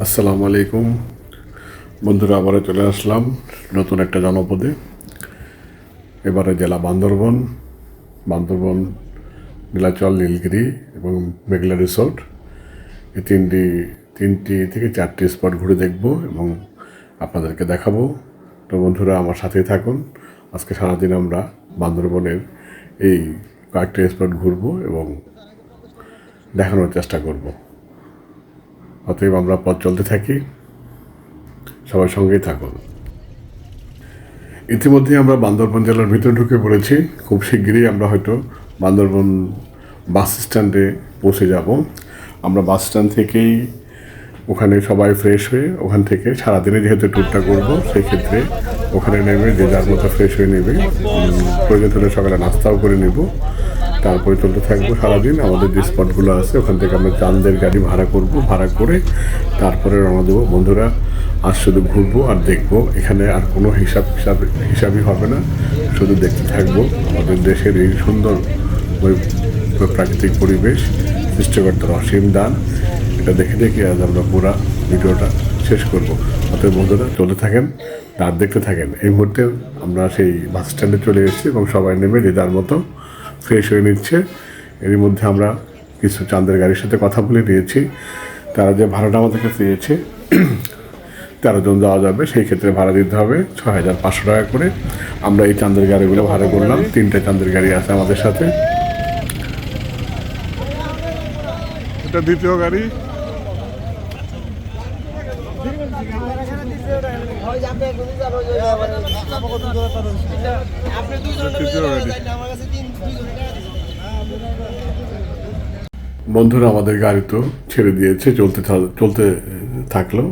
আসসালামু আলাইকুম বন্ধুরা, আবারও চলে আসলাম নতুন একটা জনপদে। এবারে জেলা বান্দরবন, বান্দরবন, নীলাচল, নীলগিরি এবং মেঘলা রিসোর্ট, এই তিনটি থেকে চারটি স্পট ঘুরে দেখব এবং আপনাদেরকে দেখাবো। তো বন্ধুরা, আমার সাথেই থাকুন। আজকে সারাদিন আমরা বান্দরবনের এই কয়েকটা স্পট ঘুরবো এবং দেখানোর চেষ্টা করব। অতএব আমরা পথ চলতে থাকি, সবার সঙ্গেই থাকুন। ইতিমধ্যে আমরা বান্দরবন জেলার ভিতরে ঢুকে পড়েছি। খুব শিগগিরই আমরা হয়তো বান্দরবন বাস স্ট্যান্ডে পৌঁছে যাব। আমরা বাস স্ট্যান্ড থেকেই ওখানে সবাই ফ্রেশ হয়ে ওখান থেকে সারাদিনে যেহেতু ট্যুরটা করব, সেই ক্ষেত্রে ওখানে নেমে যে যার মতো ফ্রেশ হয়ে নেবে। প্রয়োজন হলে সকালে নাস্তাও করে নেব। তারপরে চলতে থাকবো সারাদিন। আমাদের যে স্পটগুলো আছে ওখান থেকে আমরা চাঁদের গাড়ি ভাড়া করব, ভাড়া করে তারপরে রওনা দেবো। বন্ধুরা, আজ শুধু ঘুরবো আর দেখবো। এখানে আর কোনো হিসাবই হবে না, শুধু দেখতে থাকবো আমাদের দেশের এই সুন্দর প্রাকৃতিক পরিবেশ, সৃষ্টিকর্তার অসীম দান। এটা দেখে দেখে আজ আমরা পুরো ভিডিওটা শেষ করব। অতএব বন্ধুরা, চলতে থাকেন আর দেখতে থাকেন। এই মুহূর্তে আমরা সেই বাস স্ট্যান্ডে চলে এসেছি এবং সবাই নেমে যে যার মতো ফ্রেশ হয়ে নিচ্ছে। এরই মধ্যে আমরা কিছু চাঁদের গাড়ির সাথে কথা বলে নিয়েছি। তারা যে ভাড়াটা আমাদের কাছে দিয়েছে, 13 জন যাওয়া যাবে, সেই ক্ষেত্রে ভাড়া দিতে হবে 6,500 টাকা করে। আমরা এই চাঁদের গাড়িগুলো ভাড়া করলাম। 3টে চাঁদের গাড়ি আছে আমাদের সাথে। এটা দ্বিতীয় গাড়ি। বন্ধুরা, আমাদের গাড়ি তো ছেড়ে দিয়েছে, চলতে থাকলো।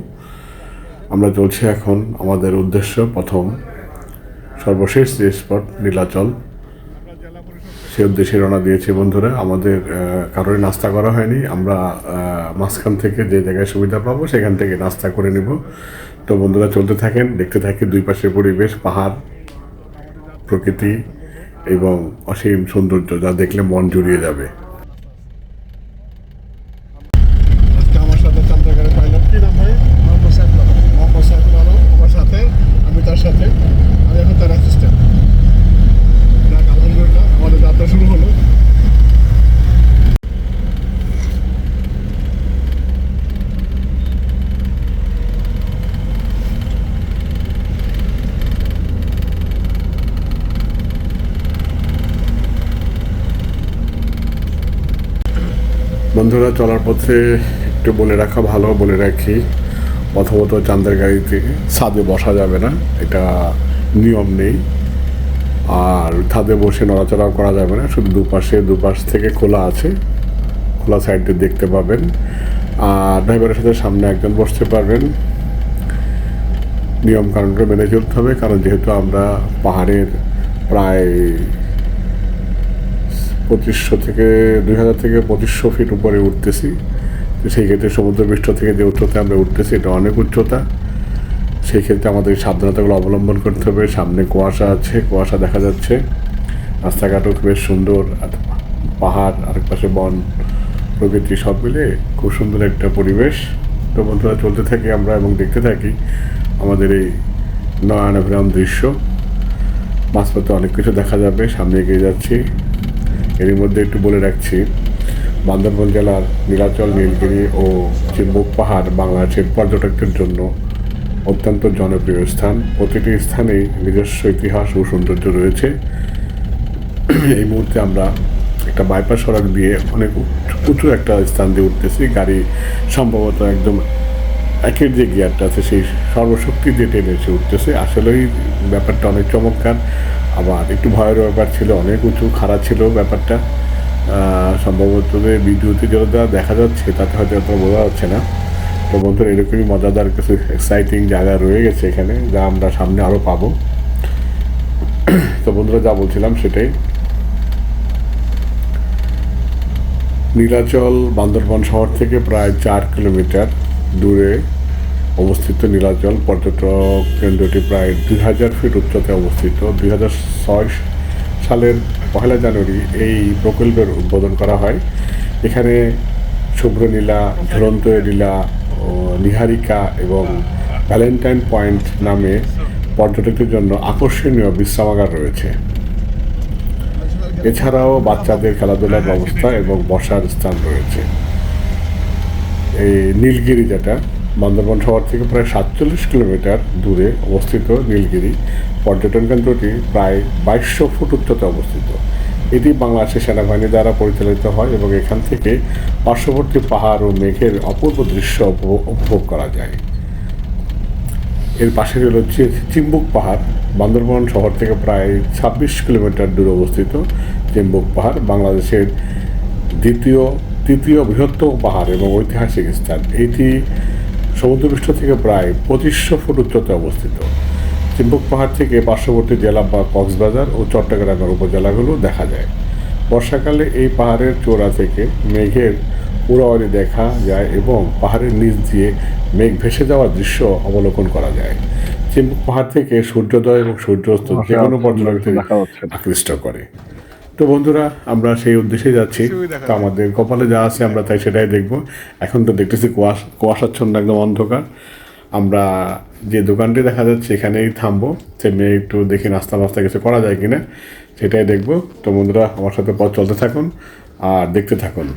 আমরা চলছি এখন আমাদের উদ্দেশ্য, প্রথম সর্বশেষ যে স্পট নীলাচল, সে উদ্দেশ্যে রওনা দিয়েছি। বন্ধুরা, আমাদের কারোর নাস্তা করা হয়নি। আমরা মাঝখান থেকে যে জায়গায় সুবিধা পাবো সেখান থেকে নাস্তা করে নিব। তো বন্ধুরা, চলতে থাকেন, দেখতে থাকি দুই পাশের পরিবেশ, পাহাড়, প্রকৃতি এবং অসীম সৌন্দর্য, যা দেখলে মন জুড়িয়ে যাবে। আমার সাথে চান্দ্রগাড়ি পাইলট, কি নাম ভাই? মোহাম্মদ সাইফুল আলম আমার সাথে, আমি তার সাথে, আমি এখন তার অ্যাসিস্ট্যান্ট। আলহামদুলিল্লাহ, আমাদের যাত্রা শুরু হলো। বন্ধুরা, চলার পথে একটু বলে রাখা ভালো, বলে রাখি, প্রথমত চাঁদের গাড়িতে ছাদে বসা যাবে না, এটা নিয়ম নেই। আর ছাদে বসে নড়াচড়াও করা যাবে না, শুধু দুপাশ থেকে খোলা আছে, খোলা সাইডে দেখতে পাবেন। আর ড্রাইভারের সাথে সামনে একজন বসতে পারবেন। নিয়ম কানুনটা মেনে চলতে হবে, কারণ যেহেতু আমরা পাহাড়ের প্রায় 2500 থেকে 2000 থেকে 2500 ফিট উপরে উঠতেছি। তো সেই ক্ষেত্রে সমুদ্রপৃষ্ঠ থেকে যে উচ্চতা আমরা উঠতেছি, এটা অনেক উচ্চতা। সেই ক্ষেত্রে আমাদের সাবধানতাগুলো অবলম্বন করতে হবে। সামনে কুয়াশা আছে, কুয়াশা দেখা যাচ্ছে। রাস্তাঘাটও বেশ সুন্দর, পাহাড়, আরেক পাশে বন, প্রকৃতি, সব মিলে খুব সুন্দর একটা পরিবেশ। তো বন্ধুরা, চলতে থাকি আমরা এবং দেখতে থাকি আমাদের এই নয়নাভিরাম দৃশ্য। মাঝপথে অনেক কিছু দেখা যাবে, সামনে এগিয়ে যাচ্ছি। এরই মধ্যে একটু বলে রাখছি, বান্দরবন জেলার নীলাচল, নীলগিরি ও চিম্বুক পাহাড় বাংলাদেশের পর্যটকদের জন্য অত্যন্ত জনপ্রিয় স্থান। প্রতিটি স্থানেই নিজস্ব ইতিহাস ও সৌন্দর্য রয়েছে। এই মুহূর্তে আমরা একটা বাইপাস সড়ক দিয়ে অনেক উঁচু একটা স্থান দিয়ে উঠতেছি। গাড়ি সম্ভবত একদম একের যে গিয়ারটা আছে সেই সর্বশক্তি দিয়ে টেনে এসে উঠতেছে। আসলেই ব্যাপারটা অনেক চমৎকার, আবার একটু ভয়ের ব্যাপার ছিল, অনেক উঁচু খাড়া ছিল ব্যাপারটা। সম্ভবত ভিডিওতে যেটা দেখা যাচ্ছে তাতে হয়তো অত বোঝা যাচ্ছে না। তো বন্ধুরা, এরকমই মজাদার কিছু এক্সাইটিং জায়গা রয়ে গেছে এখানে, যা আমরা সামনে আরও পাবো। তো বন্ধুরা, যা বলছিলাম সেটাই, নীলাচল বান্দরবন শহর থেকে প্রায় 4 কিলোমিটার দূরে অবস্থিত। নীলাচল পর্যটক কেন্দ্রটি প্রায় 2000 ফিট উচ্চতায় অবস্থিত। 2006 সালের 1 জানুয়ারি এই প্রকল্পের উদ্বোধন করা হয়। এখানে শুভ্র নীলা, ঝুলন্ত নীলা ও ও নিহারিকা এবং ভ্যালেন্টাইন পয়েন্ট নামে পর্যটকদের জন্য আকর্ষণীয় বিশ্রামাগার রয়েছে। এছাড়াও বাচ্চাদের খেলাধুলার ব্যবস্থা এবং বসার স্থান রয়েছে। এই নীলগিরি, যেটা বান্দরবান শহর থেকে প্রায় 47 কিলোমিটার দূরে অবস্থিত নীলগিরি পর্যটন কেন্দ্রটি প্রায় 2200 ফুট উচ্চতায় অবস্থিত। এটি বাংলাদেশের সেনাবাহিনী দ্বারা পরিচালিত হয় এবং এখান থেকে পার্শ্ববর্তী পাহাড় ও মেঘের অপূর্ব দৃশ্য উপভোগ করা যায়। এর পাশে রয়েছে চিম্বুক পাহাড়, বান্দরবান শহর থেকে প্রায় 26 কিলোমিটার দূরে অবস্থিত চিম্বুক পাহাড় বাংলাদেশের তৃতীয় বৃহত্তম পাহাড় এবং ঐতিহাসিক স্থান। এটি সমুদ্রপৃষ্ঠ থেকে প্রায় 2500 ফুট উচ্চতায় অবস্থিত। চিম্বুক পাহাড় থেকে পার্শ্ববর্তী জেলা বা কক্সবাজার ও চট্টগ্রামের উপজেলাগুলো দেখা যায়। বর্ষাকালে এই পাহাড়ের চূড়া থেকে মেঘের উড়াওয়ারি দেখা যায় এবং পাহাড়ের নিচ দিয়ে মেঘ ভেসে যাওয়ার দৃশ্য অবলোকন করা যায়। চিম্বুক পাহাড় থেকে সূর্যোদয় এবং সূর্যাস্ত যে কোনো পর্যটকদের আকৃষ্ট করে। তো বন্ধুরা, আমরা সেই উদ্দেশ্যে যাচ্ছি। তো আমাদের কপালে যা আছে আমরা তাই সেটাই দেখব। এখন তো দেখতেছি কুয়াশাচ্ছন্ন একদম অন্ধকার। আমরা যে দোকানটি দেখা যাচ্ছে এখানেই থামবো, সেখানে একটু দেখি নাস্তা কিছু করা যায় কিনা সেটাই দেখব। তো বন্ধুরা, আমার সাথে পথ চলতে থাকুন আর দেখতে থাকুন।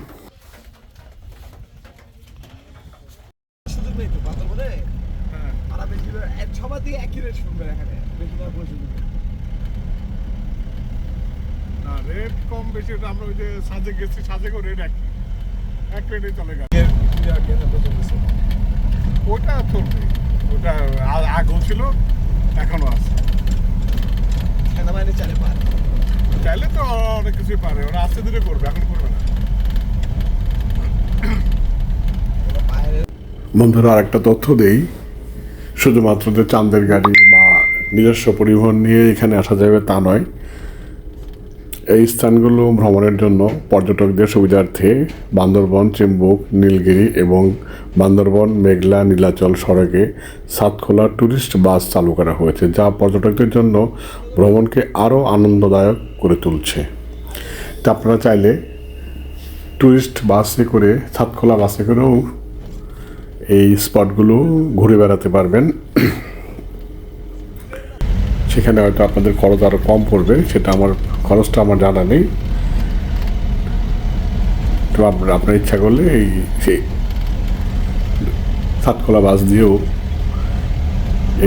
রেট কম বেশি আমরা ওই যে সাজে গেছি, সাজেকেও রেট এক রেটে চলে গেছে। ওটা চলবে, ওটা আগেও ছিল এখনো আছে। সেনাবাহিনী চাইলে তো অনেক কিছুই পারে, ওরা আস্তে ধীরে করবে, এখন করবে না। বন্ধুরা, আরেকটা তথ্য দেই, শুধুমাত্র যে চাঁদের গাড়ি বা নিজস্ব পরিবহন নিয়ে এখানে আসা যাবে তা নয়। এই স্থানগুলো ভ্রমণের জন্য পর্যটকদের সুবিধার্থে বান্দরবন, চিম্বুক, নীলগিরি এবং বান্দরবন মেঘলা নীলাচল সড়কে সাতখোলা ট্যুরিস্ট বাস চালু করা হয়েছে, যা পর্যটকদের জন্য ভ্রমণকে আরও আনন্দদায়ক করে তুলছে। তা আপনারা চাইলে ট্যুরিস্ট বাসে করে, সাতখোলা বাসে করেও এই স্পটগুলো ঘুরে বেড়াতে পারবেন। সেখানে হয়তো আপনাদের খরচ আরও কম পড়বে, খরচটা আমার জানা নেই। তো আপনার ইচ্ছা করলে সেই সাতখোলা বাস দিয়েও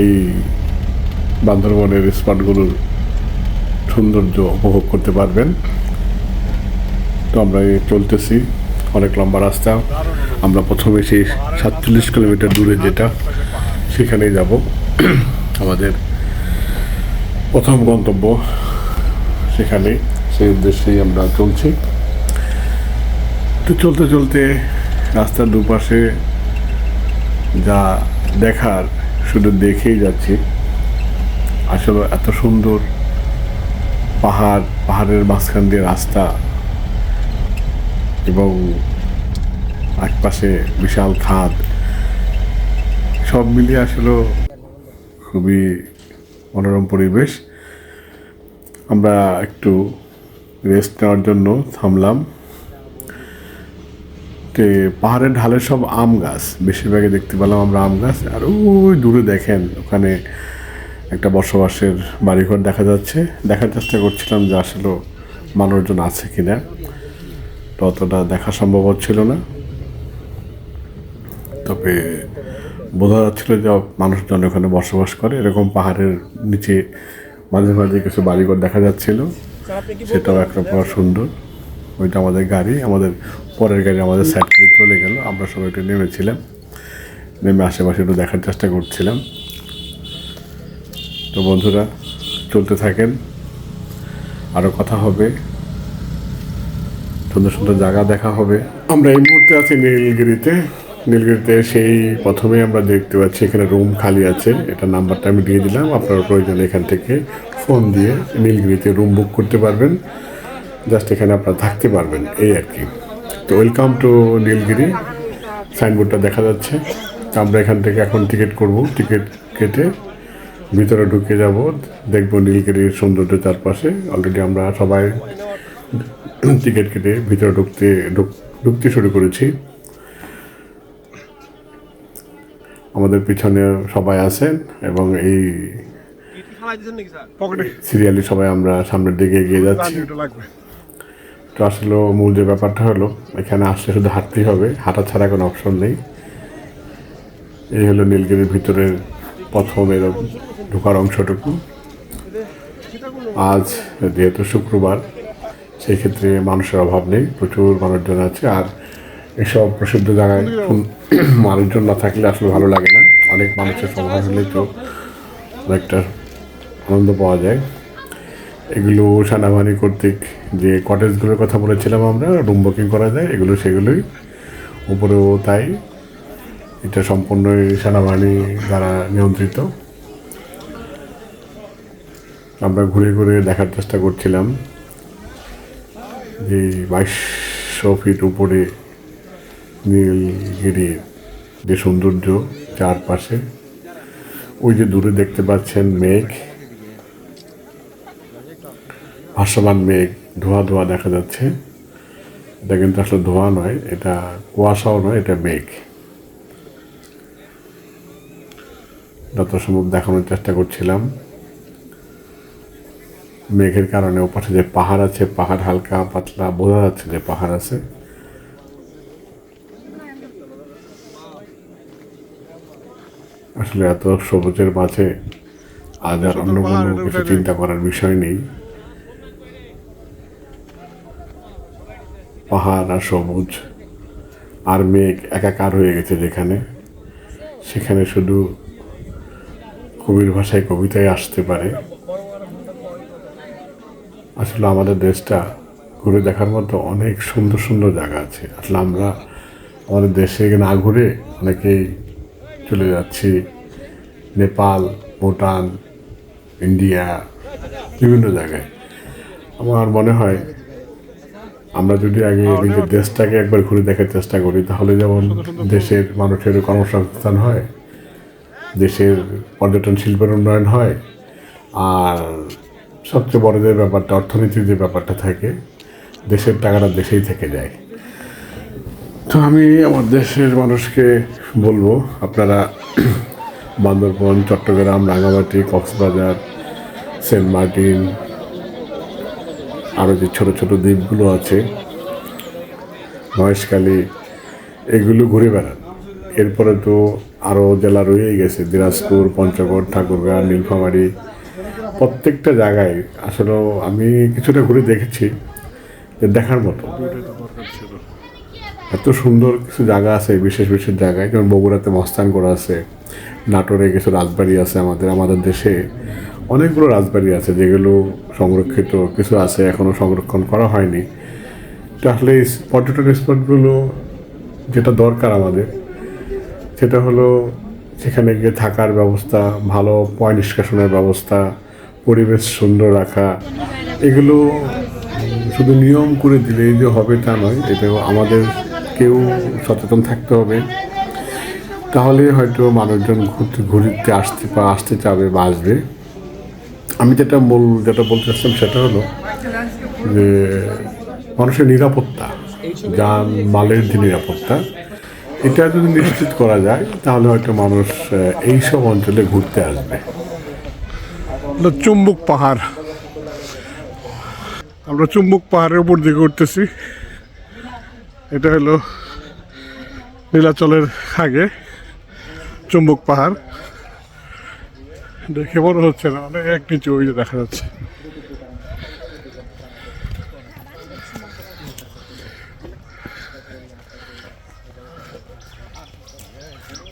এই বান্দরবনের স্পটগুলোর সৌন্দর্য উপভোগ করতে পারবেন। তো আমরা চলতেছি, অনেক লম্বা রাস্তা। আমরা প্রথমে সেই 47 কিলোমিটার দূরে যেটা, সেখানেই যাব। আমাদের প্রথম গন্তব্য সেখানে, সেই উদ্দেশ্যেই আমরা চলছি। তো চলতে চলতে রাস্তার দুপাশে যা দেখার শুধু দেখেই যাচ্ছি। আসলে এত সুন্দর পাহাড়ের মাঝখান দিয়ে রাস্তা এবং একপাশে বিশাল খাদ, সব মিলিয়ে আসলে খুবই মনোরম পরিবেশ। আমরা একটু রেস্ট নেওয়ার জন্য থামলাম। পাহাড়ের ঢালে সব আম গাছ, বেশিরভাগই দেখতে পেলাম আমরা আম গাছ। আর ওই দূরে দেখেন, ওখানে একটা বসবাসের বাড়িঘর দেখা যাচ্ছে। দেখার চেষ্টা করছিলাম যে আসলে মানুষজন আছে কিনা, তো অতটা দেখা সম্ভব হচ্ছিল না। তবে বোঝা যাচ্ছিল যে মানুষজন ওখানে বসবাস করে। এরকম পাহাড়ের নিচে মাঝে মাঝে কিছু বাড়িঘর দেখা যাচ্ছিল, সেটাও একরকম সুন্দর। ওইটা আমাদের গাড়ি, আমাদের পরের গাড়ি আমাদের সাইড করে চলে গেল। আমরা সবাই একটু নেমেছিলাম, নেমে আশেপাশে একটু দেখার চেষ্টা করছিলাম। তো বন্ধুরা, চলতে থাকেন, আরও কথা হবে, সুন্দর সুন্দর জায়গা দেখা হবে। আমরা এই মুহূর্তে আছি নীলগিরিতে। সেই প্রথমে আমরা দেখতে পাচ্ছি এখানে রুম খালি আছে। এটা নাম্বারটা আমি দিয়ে দিলাম, আপনার প্রয়োজনে এখান থেকে ফোন দিয়ে নীলগিরিতে রুম বুক করতে পারবেন। জাস্ট এখানে আপনারা থাকতে পারবেন, এই আর কি। তো ওয়েলকাম টু নীলগিরি সাইনবোর্ডটা দেখা যাচ্ছে। তো আমরা এখান থেকে এখন টিকিট করব, টিকিট কেটে ভিতরে ঢুকে যাব, দেখব নীলগিরির সৌন্দর্য চারপাশে। অলরেডি আমরা সবাই টিকিট কেটে ভিতরে ঢুকতে শুরু করেছি। আমাদের পিছনে সবাই আছেন এবং এই সিরিয়ালি সবাই আমরা সামনের দিকে এগিয়ে যাচ্ছি। তো আসলে মূল যে ব্যাপারটা হলো, এখানে আসলে শুধু হাঁটতেই হবে, হাঁটা ছাড়া কোনো অপশন নেই। এই হলো নীলগিরির ভিতরের প্রথম এরকম ঢোকার অংশটুকু। আজ যেহেতু শুক্রবার, সেই ক্ষেত্রে মানুষের অভাব নেই, প্রচুর মানুষজন আছে। আর এসব প্রসিদ্ধ জায়গায় মানুষজন না থাকলে আসলে ভালো লাগে না। অনেক মানুষের সমাহার হলে তো অনেকটা আনন্দ পাওয়া যায়। এগুলো সেনাবাহিনী কর্তৃক যে কটেজগুলোর কথা বলেছিলাম আমরা, রুম বুকিং করা যায়, এগুলো সেগুলোই। উপরেও তাই, এটা সম্পূর্ণই সেনাবাহিনী দ্বারা নিয়ন্ত্রিত। আমরা ঘুরে ঘুরে দেখার চেষ্টা করছিলাম যে 2200 ফিট উপরে নীলগিরির যে সৌন্দর্য চারপাশে। ওই যে দূরে দেখতে পাচ্ছেন মেঘ, ভাসমান মেঘ, ধোঁয়া ধোঁয়া দেখা যাচ্ছে। এটা কিন্তু আসলে ধোঁয়া নয়, এটা কুয়াশাও নয়, এটা মেঘ। যত সম্ভব দেখানোর চেষ্টা করছিলাম। মেঘের কারণে ওপাশে যে পাহাড় আছে, পাহাড় হালকা পাতলা বোঝা যাচ্ছে যে পাহাড় আছে। আসলে এত সবুজের মাঝে আজ আর অন্য কোনো কিছু চিন্তা করার বিষয় নেই। পাহাড় আর সবুজ আর মেঘ একাকার হয়ে গেছে যেখানে, সেখানে শুধু কবির ভাষায় কবিতায় আসতে পারে। আসলে আমাদের দেশটা ঘুরে দেখার মতো অনেক সুন্দর সুন্দর জায়গা আছে। আসলে আমরা আমাদের দেশে না ঘুরে অনেকেই চলে যাচ্ছি নেপাল, ভুটান, ইন্ডিয়া, বিভিন্ন জায়গায়। আমার মনে হয় আমরা যদি আগে নিজের দেশটাকে একবার ঘুরে দেখার চেষ্টা করি, তাহলে যেমন দেশের মানুষের কর্মসংস্থান হয়, দেশের পর্যটন শিল্পের উন্নয়ন হয়, আর সবচেয়ে বড় যে ব্যাপারটা, অর্থনীতির যে ব্যাপারটা থাকে, দেশের টাকাটা দেশেই থেকে যায়। তো আমি আমার দেশের মানুষকে বলবো, আপনারা বান্দরবন, চট্টগ্রাম, রাঙামাটি, কক্সবাজার, সেন্ট মার্টিন, আরও যে ছোটো ছোটো দ্বীপগুলো আছে, মহেশখালী, এগুলো ঘুরে বেড়ান। এরপরে তো আরও জেলা রয়েই গেছে, দিনাজপুর, পঞ্চগড়, ঠাকুরগাঁও, নীলফামারী, প্রত্যেকটা জায়গায় আসলে আমি কিছুটা ঘুরে দেখেছি, যে দেখার মতো। এত সুন্দর কিছু জায়গা আছে বিশেষ বিশেষ জায়গায়, যেমন বগুড়াতে মস্তানগড় আছে, নাটোরে কিছু রাজবাড়ি আছে। আমাদের দেশে অনেকগুলো রাজবাড়ি আছে যেগুলো সংরক্ষিত, কিছু আছে এখনও সংরক্ষণ করা হয়নি। তো আসলে এই পর্যটন স্পটগুলো যেটা দরকার আমাদের, সেটা হলো সেখানে গিয়ে থাকার ব্যবস্থা, ভালো পয় নিষ্কাশনের ব্যবস্থা, পরিবেশ সুন্দর রাখা। এগুলো শুধু নিয়ম করে দিলেই যে হবে তা নয়, এটাও আমাদের কেউ সচেতন থাকতে হবে। তাহলে হয়তো মানুষজন ঘুরতে আসতে চাবে বা আসবে। আমি যেটা বলতে চাচ্ছিলাম সেটা হলো যে মানুষের নিরাপত্তা, যান মালের যে নিরাপত্তা, এটা যদি নিশ্চিত করা যায়, তাহলে হয়তো মানুষ এইসব অঞ্চলে ঘুরতে আসবে। চুম্বুক পাহাড়, আমরা চুম্বুক পাহাড়ের উপর দিকে উঠতেছি। এটা হলো নীলাচলের আগে চুম্বুক পাহাড়। দেখে মনে হচ্ছে না, অনেক নিচে ওই যে দেখা যাচ্ছে।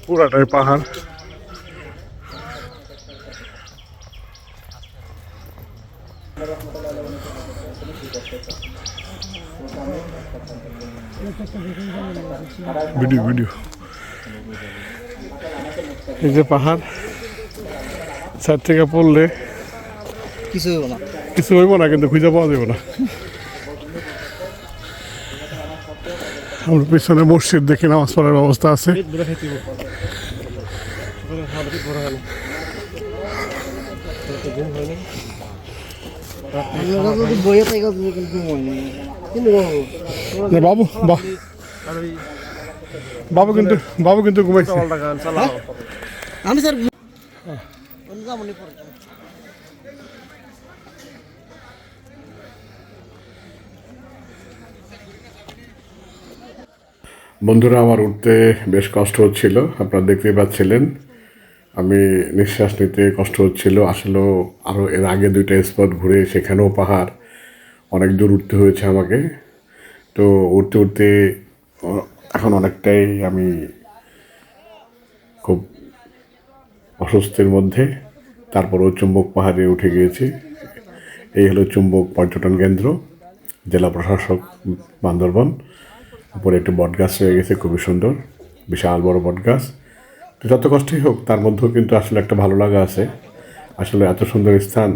পুরাটাই পাহাড়। ভিডিও এই যে পাহাড়, সাইড থেকে পড়লে কিছু হইব না, কিন্তু খুঁজে পাওয়া যাবে না। আমরা পিছনে মসজিদ দেখি, নামাজ পড়ার ব্যবস্থা আছে। বাবু বাহ, বাবু কিন্তু ঘুমাইছে। আমি স্যার বন্ধুরা, আমার উঠতে বেশ কষ্ট হচ্ছিল, আপনারা দেখতেই পাচ্ছিলেন। আমি নিঃশ্বাস নিতে কষ্ট হচ্ছিল। আসলেও আরও এর আগে 2টা স্পট ঘুরে সেখানেও পাহাড়, অনেক দূর উঠতে হয়েছে আমাকে। তো উঠতে উঠতে এখন অনেকটাই আমি খুব অস্বস্তির মধ্যে। তারপরও চুম্বক পাহাড়ে উঠে গিয়েছি। এই হলো চুম্বক পর্যটন কেন্দ্র, জেলা প্রশাসক বান্দরবন। উপরে একটি বটগাছ রয়ে গেছে, খুবই সুন্দর, বিশাল বড় বটগাছ। তো যত কষ্টই হোক তার মধ্যেও কিন্তু আসলে একটা ভালো লাগা আছে। আসলে এত সুন্দর স্থান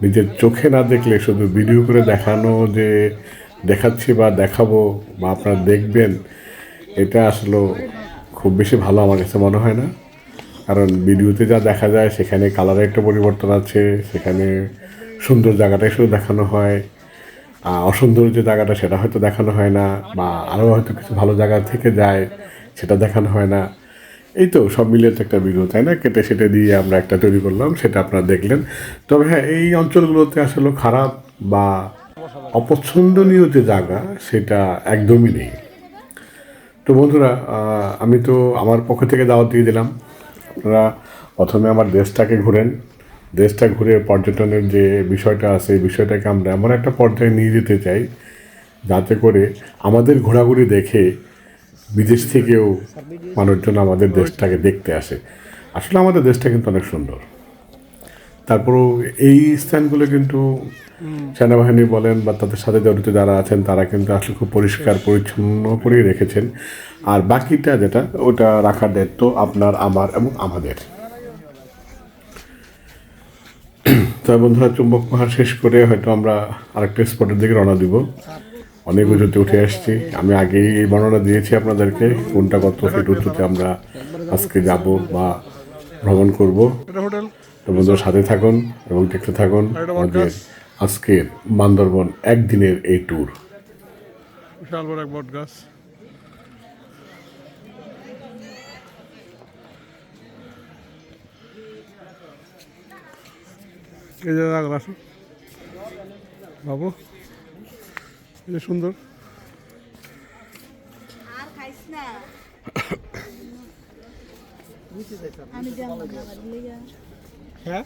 নিজের চোখে না দেখলে, শুধু ভিডিও করে দেখানো যে দেখাচ্ছি বা দেখাবো বা আপনারা দেখবেন, এটা আসলে খুব বেশি ভালো আমার কাছে মনে হয় না। কারণ ভিডিওতে যা দেখা যায় সেখানে কালারের একটা পরিবর্তন আছে, সেখানে সুন্দর জায়গাটাই শুধু দেখানো হয়, অসুন্দর যে জায়গাটা সেটা হয়তো দেখানো হয় না, বা আরও হয়তো কিছু ভালো জায়গা থেকে যায় সেটা দেখানো হয় না। এই তো সব মিলিয়ে তো একটা ভিডিও, তাই না? কেটে সেটে দিয়ে আমরা একটা তৈরি করলাম, সেটা আপনারা দেখলেন। তবে হ্যাঁ, এই অঞ্চলগুলোতে আসলে খারাপ বা অপছন্দনীয় যে জায়গা সেটা একদমই নেই। তো বন্ধুরা, আমি তো আমার পক্ষ থেকে দাওয়াত দিয়ে দিলাম, আপনারা প্রথমে আমার দেশটাকে ঘুরেন। দেশটা ঘুরে পর্যটনের যে বিষয়টা আছে এই বিষয়টাকে আমরা এমন একটা পর্যায়ে নিয়ে যেতে চাই যাতে করে আমাদের ঘোরাঘুরি দেখে বিদেশ থেকেও মানুষজন আমাদের দেশটাকে দেখতে আসে। আসলে আমাদের দেশটা কিন্তু অনেক সুন্দর। তারপরেও এই স্থানগুলো কিন্তু সেনাবাহিনী বলেন বা তাদের সাথে জড়িত যারা আছেন তারা কিন্তু আসলে খুব পরিষ্কার পরিচ্ছন্ন করেই রেখেছেন। আর বাকিটা যেটা, ওটা রাখার দায়িত্ব আপনার, আমার এবং আমাদের। তাই বন্ধুরা, চুম্বক পাহাড় শেষ করে হয়তো আমরা আরেকটা স্পটের দিকে রওনা দিব। অনেক উঁচুতে উঠে আসছি, আমি আগেই এই বর্ণনা দিয়েছি আপনাদেরকে কোনটা কত ফিট উঁচুতে আমরা আজকে যাব বা ভ্রমণ করব। তো বন্ধুরা, সাথে থাকুন এবং দেখতে থাকুন আমাদের আজকের বান্দরবন একদিনের এই ট্যুর। বিশাল বড় এক বট গাছ। এই যে রাখলাম আসুন বাবু, এই যে সুন্দর। হ্যাঁ,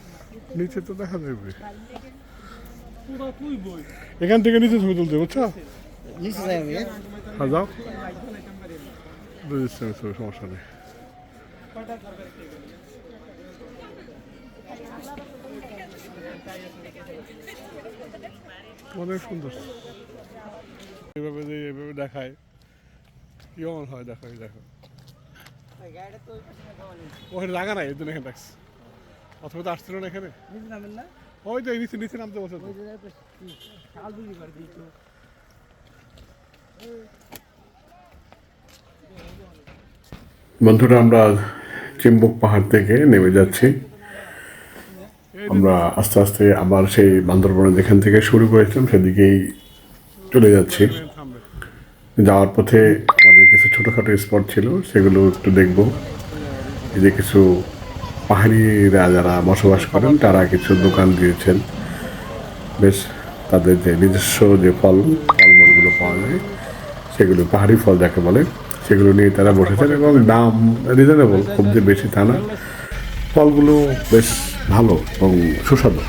নিচে তো দেখা যাবে, এখান থেকে নিচে ছবি তুলতে, বুঝছো? হ্যাঁ, যাও, বুঝেছি, সমস্যা নেই। অনেক সুন্দর, এইভাবে যে এইভাবে দেখায় কেমন হয়, দেখো দেখো ওখানে জায়গা নাই, এই জন্য এখানে দেখছি। অথবা তো আসছিল না এখানে, ওই তো নিচে নিচে নামতে বসে। বন্ধুরা, আমরা চিম্বুক পাহাড় থেকে নেমে যাচ্ছি। আমরা আস্তে আস্তে আবার সেই বান্দরবনে যেখান থেকে শুরু করেছিলাম সেদিকেই চলে যাচ্ছি। যাওয়ার পথে আমাদের কিছু ছোটোখাটো স্পট ছিল, সেগুলো একটু দেখব। এই যে কিছু পাহাড়িরা যারা বসবাস করেন তারা কিছু দোকান দিয়েছেন, বেশ তাদের যে নিজস্ব যে ফলমূলগুলো পাওয়া যায় সেগুলো পাহাড়ি ফল যাকে বলে, সেগুলো নিয়ে তারা বসেছেন এবং দাম রিজনেবল, খুব যে বেশি তা না। ফলগুলো বেশ ভালো এবং সুস্বাদু।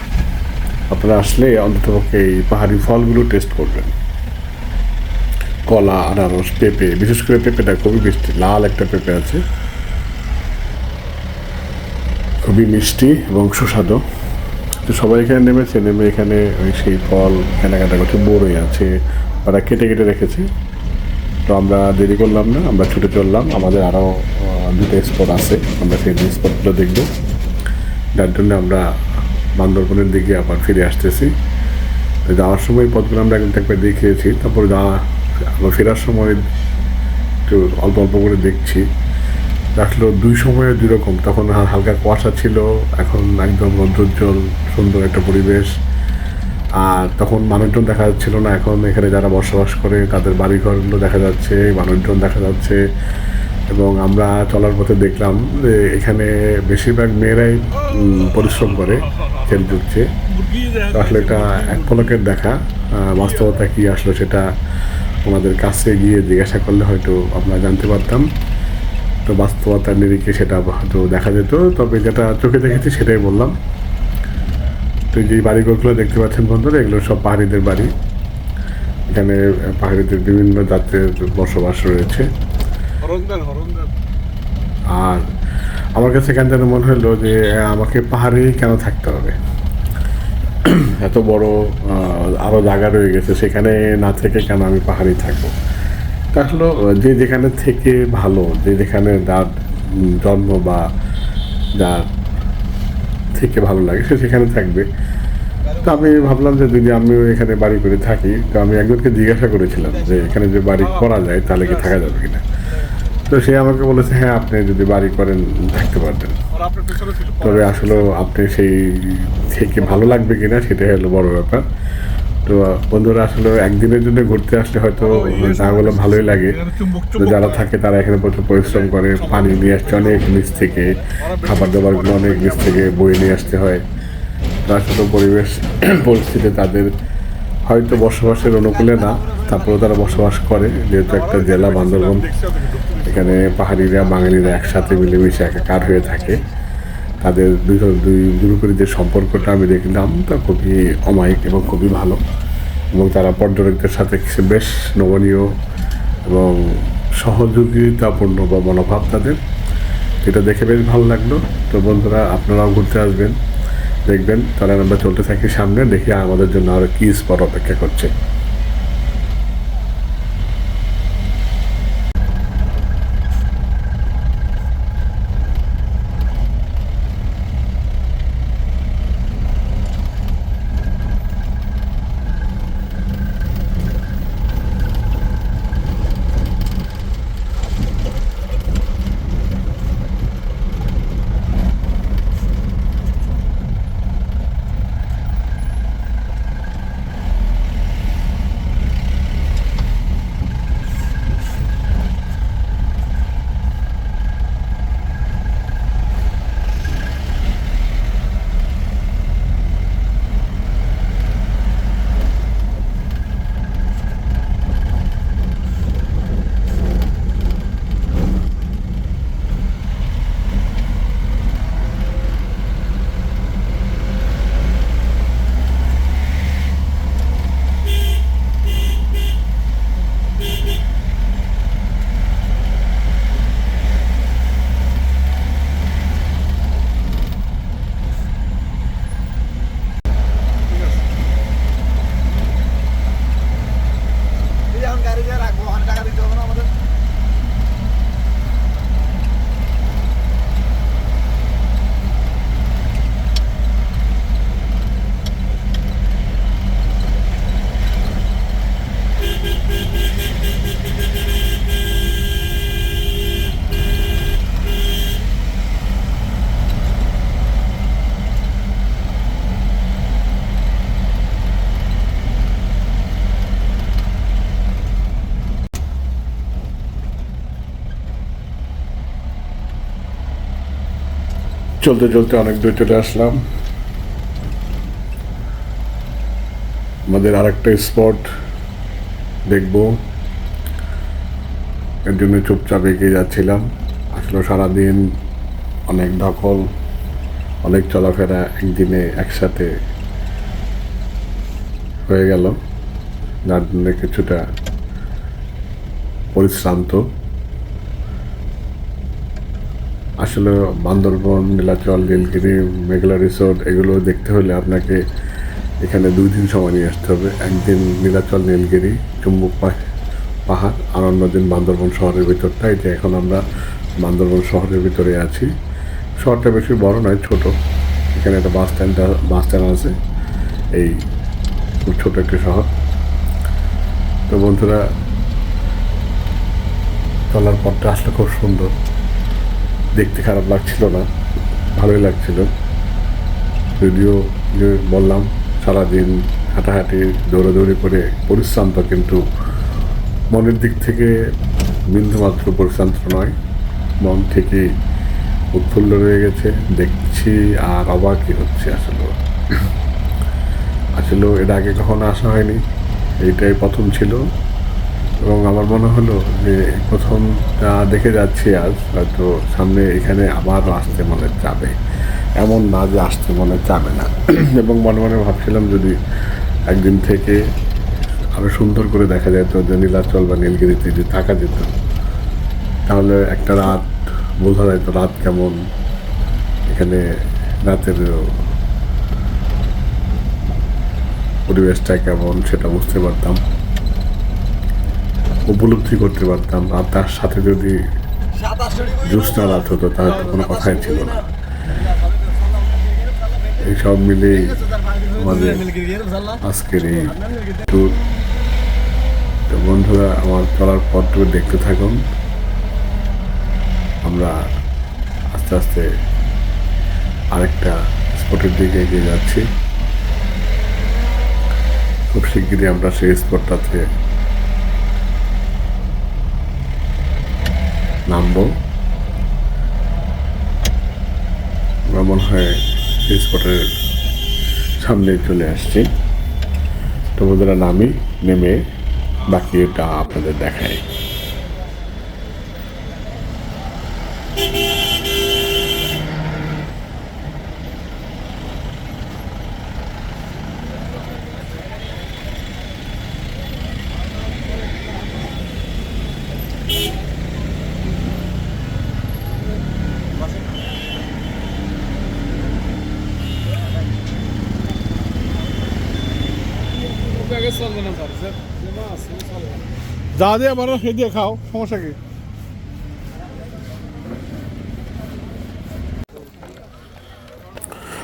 আপনারা আসলে অন্ততপক্ষে এই পাহাড়ি ফলগুলো টেস্ট করবেন। কলা, আনারস, পেঁপে, বিশেষ করে পেঁপেটা খুবই মিষ্টি, লাল একটা পেঁপে আছে, খুবই মিষ্টি এবং সুস্বাদু। তো সবাই এখানে নেমেছে, নেমে এখানে ওই সেই ফল কেনাকাটা করছে। বড়ই আছে, ওরা কেটে কেটে রেখেছে। তো আমরা দেরি করলাম না, আমরা ছুটে চললাম। আমাদের আরও 2টা স্পট আছে, আমরা সেই 2 স্পটগুলো দেখব। যার জন্য আমরা বান্দরবনের দিকে আবার ফিরে আসতেছি। তো যাওয়ার সময় পথগুলো আমরা একবার দেখিয়েছি, তারপরে আবার ফেরার সময় একটু অল্প অল্প করে দেখছি। আসলে 2 সময়ে 2 রকম, তখন হালকা কুয়াশা ছিল, এখন একদম রৌদ্রোজ্জ্বল সুন্দর একটা পরিবেশ। আর তখন মানুষজন দেখা যাচ্ছিল না। এখন এখানে যারা বসবাস করে তাদের বাড়িঘরগুলো দেখা যাচ্ছে, মানুষজন দেখা যাচ্ছে। এবং আমরা চলার পথে দেখলাম যে এখানে বেশিরভাগ মেয়েরাই পরিশ্রম করে তেল জুটছে। তো আসলে এটা এক পলকের দেখা। বাস্তবতা কী আসলে সেটা ওনাদের কাছে গিয়ে জিজ্ঞাসা করলে হয়তো আমরা জানতে পারতাম। তো বাস্তবতার নিরিখে সেটা হয়তো দেখা যেত। তবে যেটা চোখে দেখেছি সেটাই বললাম। তো যেই বাড়িঘরগুলো দেখতে পাচ্ছেন বন্ধুরা, এগুলো সব পাহাড়িদের বাড়ি। এখানে পাহাড়িদের বিভিন্ন জাতের বসবাস রয়েছে। আর আমার কাছে কেন যেন মনে হলো যে আমাকে পাহাড়েই কেন থাকতে হবে, এত বড় আরও জায়গা রয়ে গেছে, সেখানে না থেকে কেন আমি পাহাড়েই থাকবো। তা আসলে যে যেখানে থেকে ভালো, যে যেখানে যার জন্ম বা যার থেকে ভালো লাগে সে সেখানে থাকবে। তো আমি ভাবলাম যে যদি আমিও এখানে বাড়ি করে থাকি, তো আমি একজনকে জিজ্ঞাসা করেছিলাম যে এখানে যে বাড়ি করা যায় তাহলে কি থাকা যাবে কিনা। তো সে আমাকে বলেছে হ্যাঁ, আপনি যদি বাড়ি করেন থাকতে পারবেন। তবে আসলে আপনি সেই থেকে ভালো লাগবে কিনা সেটাই হলো বড় ব্যাপার। তো বন্ধুরা, আসলে একদিনের জন্য ঘুরতে আসলে হয়তো জায়গাগুলো ভালোই লাগে। তো যারা থাকে তারা এখানে প্রচুর পরিশ্রম করে, পানি নিয়ে আসছে অনেক নিচ থেকে, খাবার দাবারগুলো অনেক নিচ থেকে বয়ে নিয়ে আসতে হয়। তো আসলে পরিবেশ পরিস্থিতি তাদের হয়তো বসবাসের অনুকূলে না, তারপরেও তারা বসবাস করে। যেহেতু একটা জেলা বান্দরবন, এখানে পাহাড়িরা বাঙালিরা একসাথে মিলেমিশে একাকার হয়ে থাকে। তাদের দুই গ্রুপের যে সম্পর্কটা আমি দেখলাম তা খুবই অমায়িক এবং খুবই ভালো। এবং তারা পর্যটকদের সাথে বেশ নমনীয় এবং সহযোগিতাপূর্ণ বা মনোভাব তাদের, এটা দেখে বেশ ভালো লাগলো। তো বন্ধুরা, আপনারাও ঘুরতে আসবেন, দেখবেন। তাহলে আমরা চলতে থাকি সামনে, দেখি আমাদের জন্য আরও কী স্পট অপেক্ষা করছে। চলতে চলতে অনেক দূর চলে আসলাম। আমাদের আরেকটা স্পট দেখবো, এর জন্য চুপচাপ এগিয়ে যাচ্ছিলাম। আসলে সারাদিন অনেক ধকল, অনেক চলাফেরা একদিনে একসাথে হয়ে গেল, যার জন্য কিছুটা পরিশ্রান্ত। আসলে বান্দরবন, নীলাচল, নীলগিরি, মেঘলা রিসোর্ট এগুলো দেখতে হলে আপনাকে এখানে 2 দিন সময় নিয়ে আসতে হবে। একদিন নীলাচল, নীলগিরি, চুম্বক পাহাড়, আর অন্যদিন বান্দরবন শহরের ভিতরটা। এই যে এখন আমরা বান্দরবন শহরের ভিতরে আছি। শহরটা বেশি বড় নয়, ছোট। এখানে একটা বাস স্ট্যান্ড আছে, এই খুব ছোট একটি শহর। তো বন্ধুরা, চলার পথটা আসলে খুব সুন্দর, দেখতে খারাপ লাগছিল না, ভালোই লাগছিল। যদিও যে বললাম সারাদিন হাঁটাহাঁটি দৌড়াদৌড়ি করে পরিশ্রান্ত, কিন্তু মনের দিক থেকে বিন্দুমাত্র পরিশ্রান্ত নয়, মন থেকে উৎফুল্ল রয়ে গেছে। দেখছি আর অবাকই হচ্ছে আসলে এর আগে কখনো আসা হয়নি, এইটাই প্রথম ছিল। এবং আমার মনে হলো যে প্রথম দেখে যাচ্ছি আজ, হয়তো সামনে এখানে আবারও আসতে মনে যাবে, এমন না যে আসতে মনে যাবে না। এবং মনে মনে ভাবছিলাম যদি একদিন থেকে আরও সুন্দর করে দেখা যেত, যে নীলাচল বা নীলগিরিতে যদি থাকা যেত, তাহলে একটা রাত বোঝা যেত রাত কেমন, এখানে রাতের পরিবেশটা কেমন সেটা বুঝতে পারতাম, উপলব্ধি করতে পারতাম। আর তার সাথে যদি জ্যোৎস্না রাত হতো তাহলে তো কোনো কথাই ছিল না। এই সব মিলেই আমাদের আজকের এই ট্যুর। তো বন্ধুরা, আমার চলার পথটুকু দেখতে থাকুন। আমরা আস্তে আস্তে আরেকটা স্পটের দিকে এগিয়ে যাচ্ছি। খুব শিগগিরই আমরা সেই স্পটটাতে নামবো। আমরা মনে হয় সেই স্পটের সামনে চলে আসছি। তো বন্ধুরা, নেমে বাকি এটা আপনাদের দেখাই। যা দিয়ে আবার সে দিয়ে খাও, সমস্যা কি?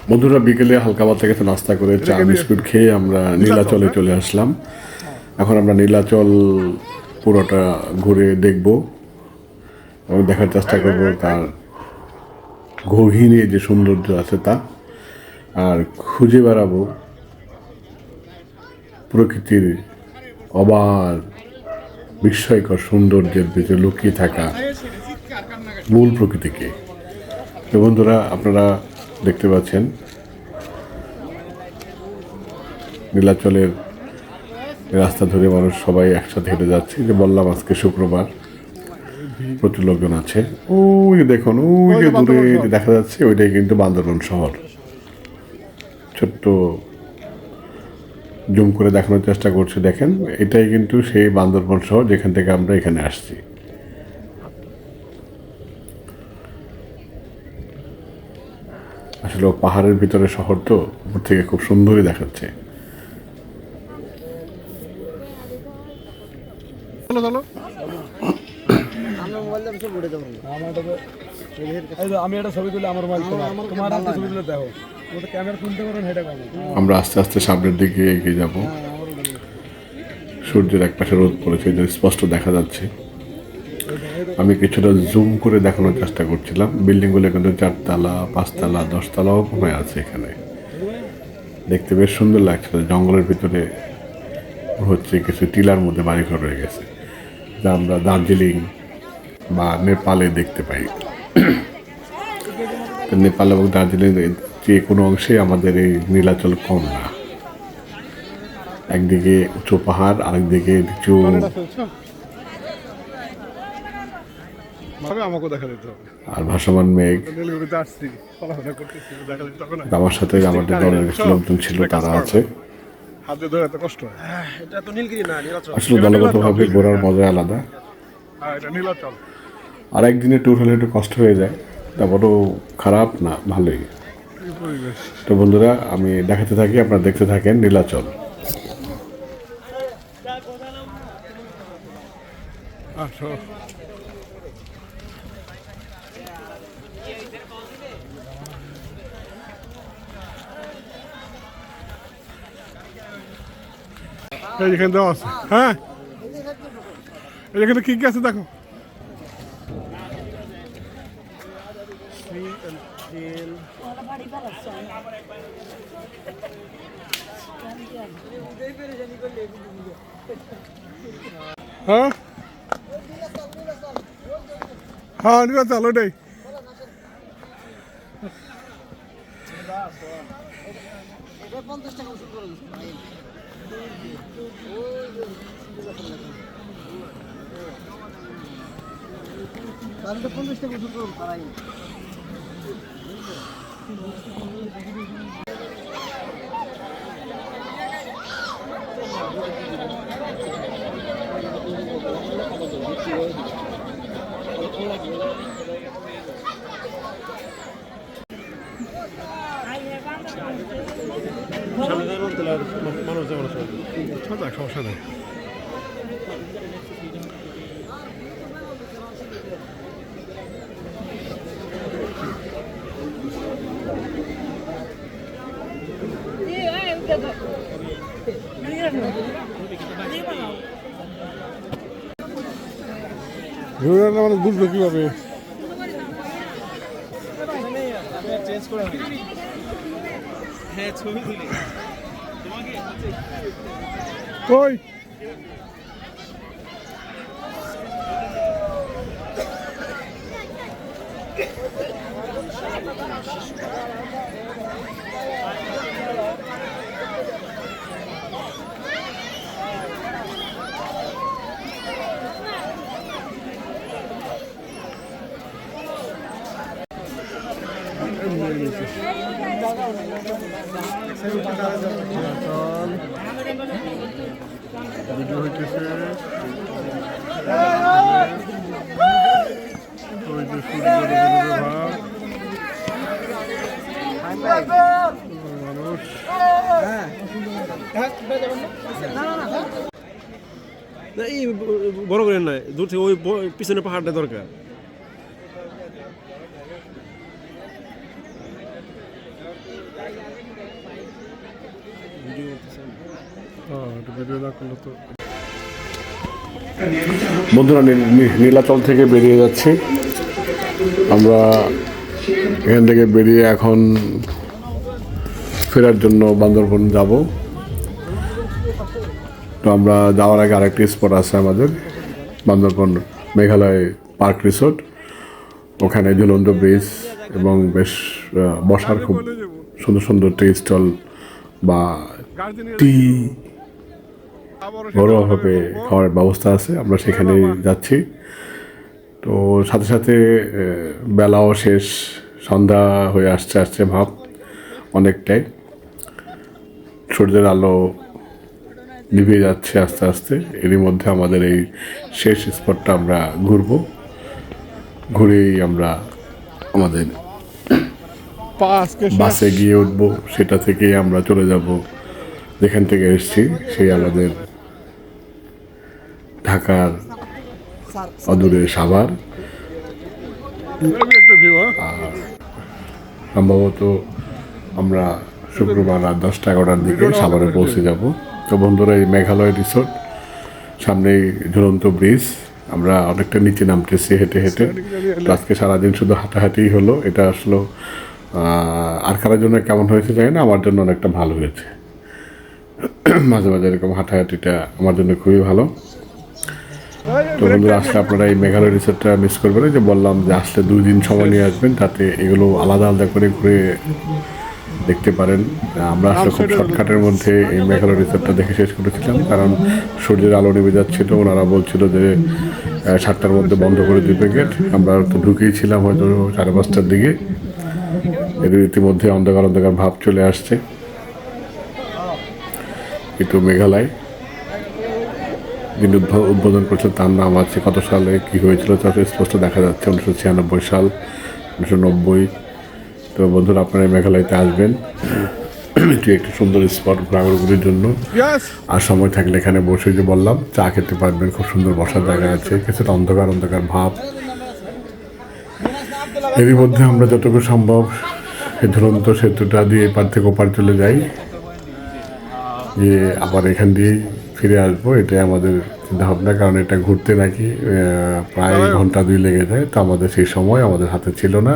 বন্ধুরা, বিকেলে হালকা পাতলা কিছু নাস্তা করে চা বিস্কুট খেয়ে আমরা নীলাচলে চলে আসলাম। এখন আমরা নীলাচল পুরোটা ঘুরে দেখব এবং দেখার চেষ্টা করব তার গহীনে যে সৌন্দর্য আছে তা, আর খুঁজে বেড়াবো প্রকৃতির অবাক বিস্ময়কর সৌন্দর্যের ভিতরে লুকিয়ে থাকা মূল প্রকৃতিকে। তো বন্ধুরা, আপনারা দেখতে পাচ্ছেন নীলাচলের রাস্তা ধরে মানুষ সবাই একসাথে হেঁটে যাচ্ছে। যে বললাম আজকে শুক্রবার, প্রচুর লোকজন আছে। ওই যে দেখুন, ওই যে দূরে যে দেখা যাচ্ছে ওইটাই কিন্তু বান্দরবন শহর। ছোট্ট জুম করে দেখানোর চেষ্টা করছি, দেখেন এটাই কিন্তু সেই বান্দরবন শহর যেখান থেকে আমরা এখানে আসছি। আসলে পাহাড়ের ভিতরে শহর, তো উপর থেকে খুব সুন্দরই দেখাচ্ছে। আমি একটা ছবি তুলে আমার মোবাইল তোমার ছবি তুলে দেখো, ক্যামেরা তুলতে পারেন সেটা কম। আমরা আস্তে আস্তে সামনের দিকে এগিয়ে যাব। সূর্যের এক পাশে রোদ পড়েছে, যে স্পষ্ট দেখা যাচ্ছে। আমি কিছুটা জুম করে দেখানোর চেষ্টা করছিলাম। বিল্ডিংগুলো কিন্তু 4 তলা 5 তলা 10 তলাও কমে আছে এখানে। দেখতে বেশ সুন্দর লাগছিল। জঙ্গলের ভিতরে হচ্ছে কিছু টিলার মধ্যে বাড়িঘর রয়ে গেছে, যা আমরা দার্জিলিং বা নেপালে দেখতে পাই। নেপাল এবং দার্জিলিং যে কোনো অংশে আমাদের এই নীলাচল কম না। একদিকে উঁচু পাহাড়, আরেকদিকে নিচু আমাকে দেখা দিতে হবে। আর ভাসমান মেঘ। আমার সাথে আমাদের দলের কিছু লোকজন ছিল, তারা আছে। হাতে ধরে এত কষ্ট হয়। এটা তো নীলগিরি না, নীলাচল। আসলে দলগতভাবে ঘোরার মজা আলাদা। এটা নীলাচল। আর একদিনে ট্যুর হলে একটু কষ্ট হয়ে যায়, তারপরও খারাপ না, ভালোই। তো বন্ধুরা, আমি দেখাতে থাকি, আপনারা দেখতে থাকেন নীলাচল। আসো। এই যেখানে দেওয়া আছে, হ্যাঁ এখানে কি কি আছে দেখো। হ্যাঁ হ্যাঁ নিয়ে চলো এটাই সমস্যা নেই মানে বুঝলো কিভাবে কই ভিডিও হইতেছে ওই যে সূর্যের ভাব মানুষ এই বড় করে নয় দূর থেকে ওই পিছনে পাহাড়টা দরকার ভিডিও না করলে তো বন্ধুরা নীলাচল থেকে বেরিয়ে যাচ্ছি আমরা এখান থেকে বেরিয়ে এখন ফেরার জন্য বান্দরবন যাব তো আমরা যাওয়ার আগে আরেকটি স্পট আছে আমাদের বান্দরবন মেঘালয় পার্ক রিসোর্ট ওখানে ঝুলন্ত ব্রিজ এবং বেশ বসার খুব সুন্দর সুন্দর টি স্টল বা টি ঘরোয়াভাবে খাওয়ার ব্যবস্থা আছে আমরা সেখানেই যাচ্ছি তো সাথে সাথে বেলাও শেষ সন্ধ্যা হয়ে আসছে ভাব অনেকটাই সূর্যের আলো নিভে যাচ্ছে আস্তে আস্তে এরই মধ্যে আমাদের এই শেষ স্পটটা আমরা ঘুরেই আমরা আমাদের বাসে গিয়ে উঠবো সেটা থেকেই আমরা চলে যাব যেখান থেকে এসেছি সেই আমাদের ঢাকার অদূরে সাভার সম্ভবত আমরা শুক্রবার রাত 10-11টার দিকে সাভারে পৌঁছে যাব তো বন্ধুরা এই মেঘালয় রিসোর্ট সামনেই ঝুলন্ত ব্রিজ আমরা অনেকটা নিচে নামতেছি হেঁটে হেঁটে আজকে সারাদিন শুধু হাঁটাহাঁটিই হলো এটা আসলে আর কারোর জন্য কেমন হয়েছে জানি না আমার জন্য অনেকটা ভালো হয়েছে মাঝে মাঝে এরকম হাঁটাহাঁটিটা আমার জন্য খুবই ভালো তো বন্ধুরা আসলে আপনারা এই মেঘালয় রিসোর্টটা মিস করবেন যে বললাম যে আসলে 2 দিন সময় নিয়ে আসবেন তাতে এগুলো আলাদা আলাদা করে ঘুরে দেখতে পারেন আমরা আসলে খুব শর্টকাটের মধ্যে এই মেঘালয় রিসোর্টটা দেখে শেষ করেছিলাম কারণ সূর্যের আলো নেমে যাচ্ছিল ওনারা বলছিল যে 7টার মধ্যে বন্ধ করে দিবে গেট আমরা তো ঢুকেই ছিলাম হয়তো 5:30টার দিকে এর ইতিমধ্যে অন্ধকার অন্ধকার ভাব চলে আসছে একটু মেঘালয় যিনি উদ্বোধন করছে তার নাম আছে কত সালে কী হয়েছিল তাতে স্পষ্ট দেখা যাচ্ছে 1996 সাল 1990 তো বন্ধুরা আপনারা মেঘালয়তে আসবেন এটি একটি সুন্দর স্পট ঘোরাঘুরির জন্য আর সময় থাকলে এখানে বসে যে বললাম চা খেতে পারবেন খুব সুন্দর বসার জায়গা আছে কিছুটা অন্ধকার অন্ধকার ভাব এরই মধ্যে আমরা যতটুকু সম্ভব এই ঝুলন্ত সেতুটা দিয়ে এপার থেকে ওপার চলে যাই যে আবার এখান দিয়েই ফিরে আসবো এটাই আমাদের চিন্তাভাবনা কারণ এটা ঘুরতে নাকি প্রায় ঘন্টা 2 লেগে যায় তো আমাদের সেই সময় আমাদের হাতে ছিল না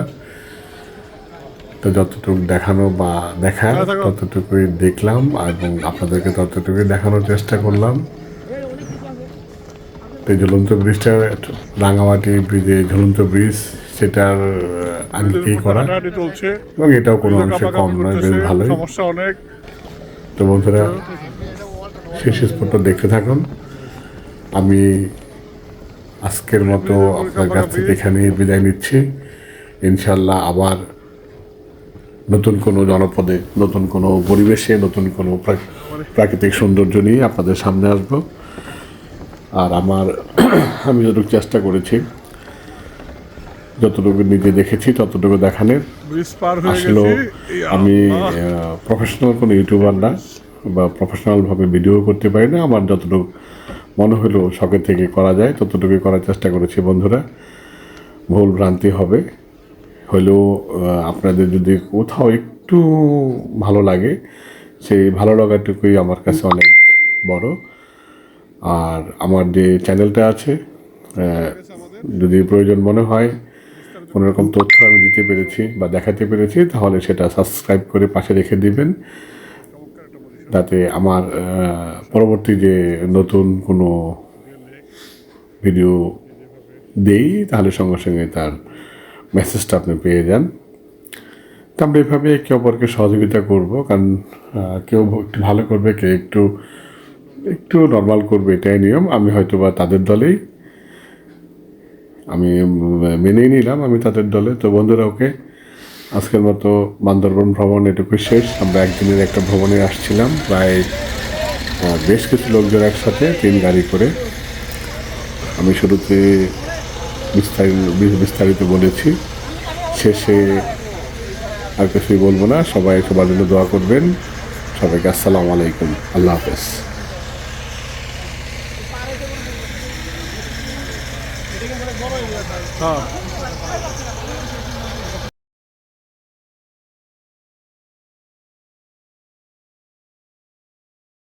তো যতটুকু দেখানো বা দেখার ততটুকুই দেখলাম এবং আপনাদেরকে ততটুকুই দেখানোর চেষ্টা করলাম। তো এই ঝুলন্ত ব্রিজটা রাঙামাটি ব্রিজে ঝুলন্ত ব্রিজ সেটার আগেই করা হাঁটাহাঁটি চলছে, এবং এটাও কোনো অংশে কম নয়, বেশ ভালোই। সমস্যা অনেক। তো বন্ধুরা শেষ স্পট দেখতে থাকুন। আমি আজকের মতো আপনার কাছ থেকে এখানে বিদায় নিচ্ছি। ইনশাল্লাহ আবার নতুন কোনো জনপদে, নতুন কোনো পরিবেশে, নতুন কোনো প্রাকৃতিক সৌন্দর্য নিয়ে আপনাদের সামনে আসব। আর আমি যতটুকু চেষ্টা করেছি, যতটুকু নিজে দেখেছি ততটুকু দেখানোর। ব্রিজ পার হয়ে আসলেও গেছি। আমি প্রফেশনাল কোনো ইউটিউবার না বা প্রফেশনালভাবে ভিডিও করতে পারি না। আমার যতটুকু মনে হলো শখের থেকে করা যায় ততটুকুই করার চেষ্টা করেছি। বন্ধুরা, ভুল ভ্রান্তি হবে, হলেও আপনাদের যদি কোথাও একটু ভালো লাগে, সেই ভালো লাগাটুকুই আমার কাছে অনেক বড়। আর আমার যে চ্যানেলটা আছে, যদি প্রয়োজন মনে হয় কোনো রকম তথ্য আমি দিতে পেরেছি বা দেখাতে পেরেছি, তাহলে সেটা সাবস্ক্রাইব করে পাশে রেখে দিবেন, যাতে আমার পরবর্তী যে নতুন কোনো ভিডিও দেই তাহলে সঙ্গে সঙ্গে তার মেসেজটা আপনি পেয়ে যান। তো আমরা এভাবে একে অপরকে সহযোগিতা করব, কারণ কেউ একটু ভালো করবে, কেউ একটু নর্মাল করবে, এটাই নিয়ম। আমি হয়তো বা তাদের দলেই, আমি মেনেই নিলাম আমি তাদের দলে। তো বন্ধুরা, ওকে, আজকের মতো বান্দরবন ভ্রমণ এটুকুই শেষ। আমরা একদিনের একটা ভ্রমণে আসছিলাম, প্রায় বেশ কিছু লোকজন একসাথে 3 গাড়ি করে। আমি শুরুতে বিস্তারিত বলেছি, শেষে আর কিছুই বলবো না। সবাই সবার জন্য দোয়া করবেন। সবাইকে আসসালামু আলাইকুম, আল্লাহ হাফেজ। হ্যাঁ।